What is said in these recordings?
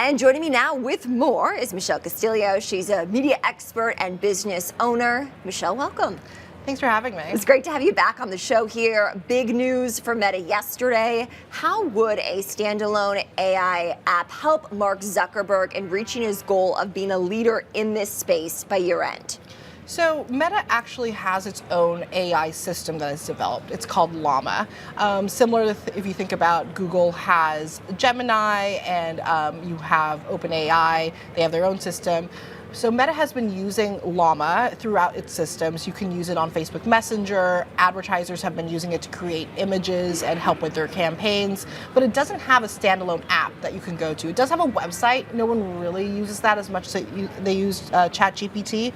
And joining me now with more is Michelle Castillo. She's a media expert and business owner. Michelle, welcome. Thanks for having me. It's great to have you back on the show here. Big news for Meta yesterday. How would a standalone AI app help Mark Zuckerberg in reaching his goal of being a leader in this space by year end? So Meta actually has its own AI system that is developed. It's called Llama. Similar to if you think about Google has Gemini and you have OpenAI, they have their own system. So Meta has been using Llama throughout its systems. You can use it on Facebook Messenger. Advertisers have been using it to create images and help with their campaigns, but it doesn't have a standalone app that you can go to. It does have a website. No one really uses that as much as they use ChatGPT.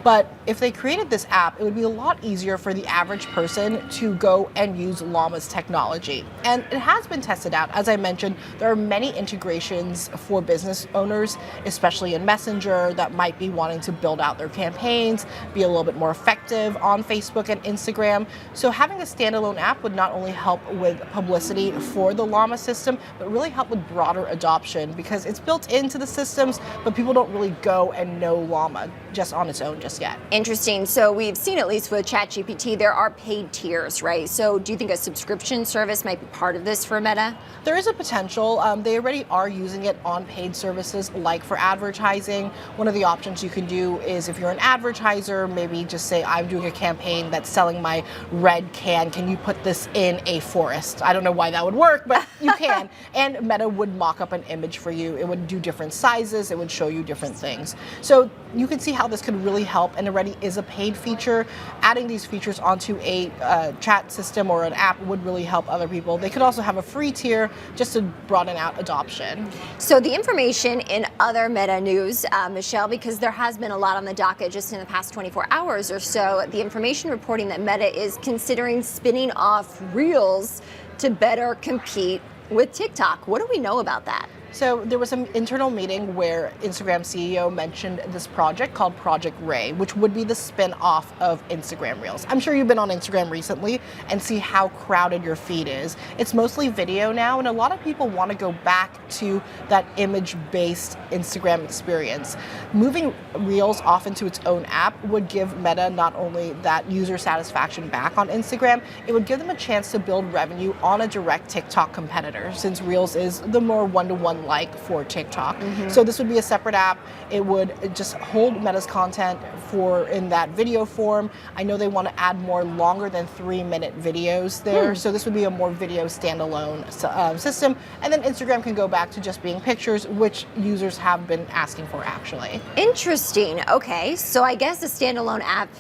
But if they created this app, it would be a lot easier for the average person to go and use Llama's technology. And it has been tested out. As I mentioned, there are many integrations for business owners, especially in Messenger, that might be wanting to build out their campaigns, be a little bit more effective on Facebook and Instagram. So having a standalone app would not only help with publicity for the Llama system, but really help with broader adoption because it's built into the systems, but people don't really go and know Llama just on its own just yet. Interesting. So we've seen, at least with ChatGPT, there are paid tiers, right? So do you think a subscription service might be part of this for Meta? There is a potential. They already are using it on paid services like for advertising. One of the options you can do is if you're an advertiser, maybe just say, I'm doing a campaign that's selling my red can. Can you put this in a forest? I don't know why that would work, but you can. And Meta would mock up an image for you. It would do different sizes. It would show you different things. So you can see how this could really help, and already is a paid feature. Adding these features onto a chat system or an app would really help other people. They could also have a free tier just to broaden out adoption. So the information in other Meta news, Michelle, because there has been a lot on the docket just in the past 24 hours or so, the information reporting that Meta is considering spinning off Reels to better compete with TikTok. What do we know about that? So there was an internal meeting where Instagram CEO mentioned this project called Project Ray, which would be the spin-off of Instagram Reels. I'm sure you've been on Instagram recently and see how crowded your feed is. It's mostly video now, and a lot of people want to go back to that image-based Instagram experience. Moving Reels off into its own app would give Meta not only that user satisfaction back on Instagram, it would give them a chance to build revenue on a direct TikTok competitor, since Reels is the more one-to-one like for TikTok. So this would be a separate app. It would just hold Meta's content in that video form. I know they want to add more longer than 3-minute videos there. So this would be a more video standalone system. And then Instagram can go back to just being pictures, which users have been asking for actually. Interesting. Okay, so I guess a standalone app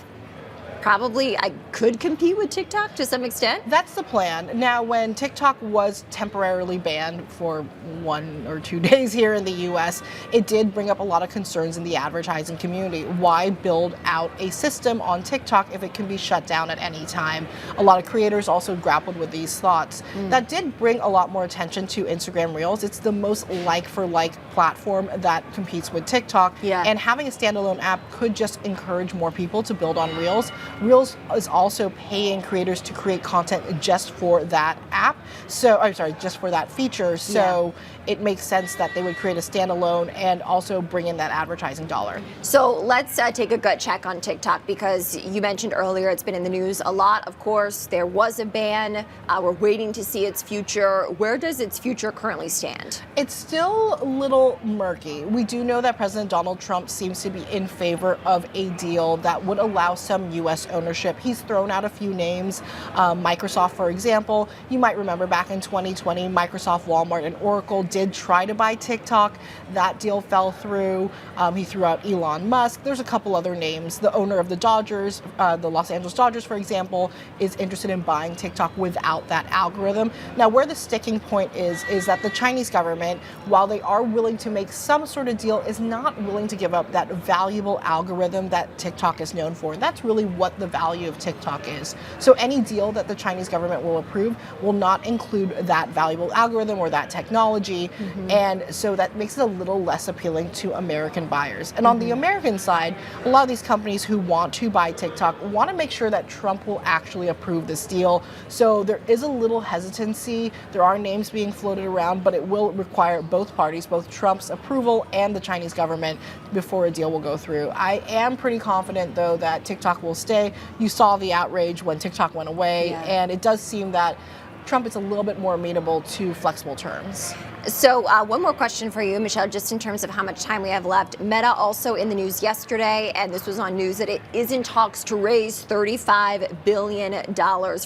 probably I could compete with TikTok to some extent. That's the plan. Now, when TikTok was temporarily banned for 1 or 2 days here in the US, it did bring up a lot of concerns in the advertising community. Why build out a system on TikTok if it can be shut down at any time? A lot of creators also grappled with these thoughts. That did bring a lot more attention to Instagram Reels. It's the most like-for-like platform that competes with TikTok. And having a standalone app could just encourage more people to build on Reels. Reels is also paying creators to create content just for that app. So, I'm sorry, just for that feature. So it makes sense that they would create a standalone and also bring in that advertising dollar. So let's take a gut check on TikTok, because you mentioned earlier it's been in the news a lot. Of course, there was a ban. We're waiting to see its future. Where does its future currently stand? It's still a little murky. We do know that President Donald Trump seems to be in favor of a deal that would allow some U.S. ownership. He's thrown out a few names. Microsoft, for example. You might remember back in 2020, Microsoft, Walmart, and Oracle did try to buy TikTok. That deal fell through. He threw out Elon Musk. There's a couple other names. The owner of the Dodgers, the Los Angeles Dodgers, for example, is interested in buying TikTok without that algorithm. Now, where the sticking point is that the Chinese government, while they are willing to make some sort of deal, is not willing to give up that valuable algorithm that TikTok is known for. And that's really what what the value of TikTok is. So any deal that the Chinese government will approve will not include that valuable algorithm or that technology. And so that makes it a little less appealing to American buyers. And on the American side, a lot of these companies who want to buy TikTok want to make sure that Trump will actually approve this deal. So there is a little hesitancy. There are names being floated around, but it will require both parties, both Trump's approval and the Chinese government, before a deal will go through. I am pretty confident, though, that TikTok will stay. You saw the outrage when TikTok went away, and it does seem that Trump is a little bit more amenable to flexible terms. So one more question for you, Michelle, just in terms of how much time we have left. Meta also in the news yesterday, and this was on news, that it is in talks to raise $35 billion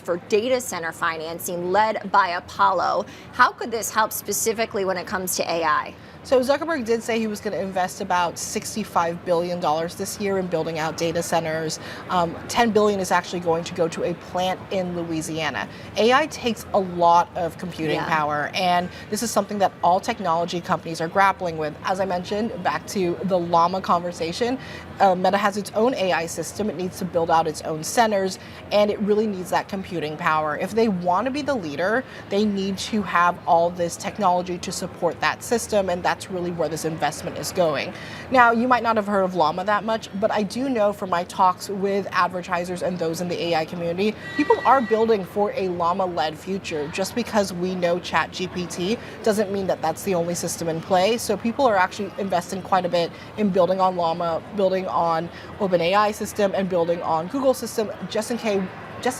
for data center financing led by Apollo. How could this help specifically when it comes to AI? So Zuckerberg did say he was going to invest about $65 billion this year in building out data centers. $10 billion is actually going to go to a plant in Louisiana. AI takes a lot of computing power, and this is something that all technology companies are grappling with. As I mentioned, back to the llama conversation, Meta has its own AI system. It needs to build out its own centers, and it really needs that computing power. If they want to be the leader, they need to have all this technology to support that system, and that's really where this investment is going. Now, you might not have heard of llama that much, but I do know from my talks with advertisers and those in the AI community, people are building for a llama-led future. Just because we know ChatGPT doesn't mean that that's the only system in play. So people are actually investing quite a bit in building on llama, building on OpenAI system, and building on Google system, just in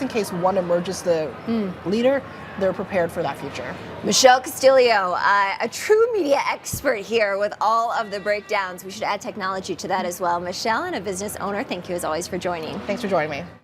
case one emerges the leader. They're prepared for that future. Michelle Castillo, a true media expert here with all of the breakdowns. We should add technology to that as well. Michelle, and a business owner, thank you as always for joining. Thanks for joining me.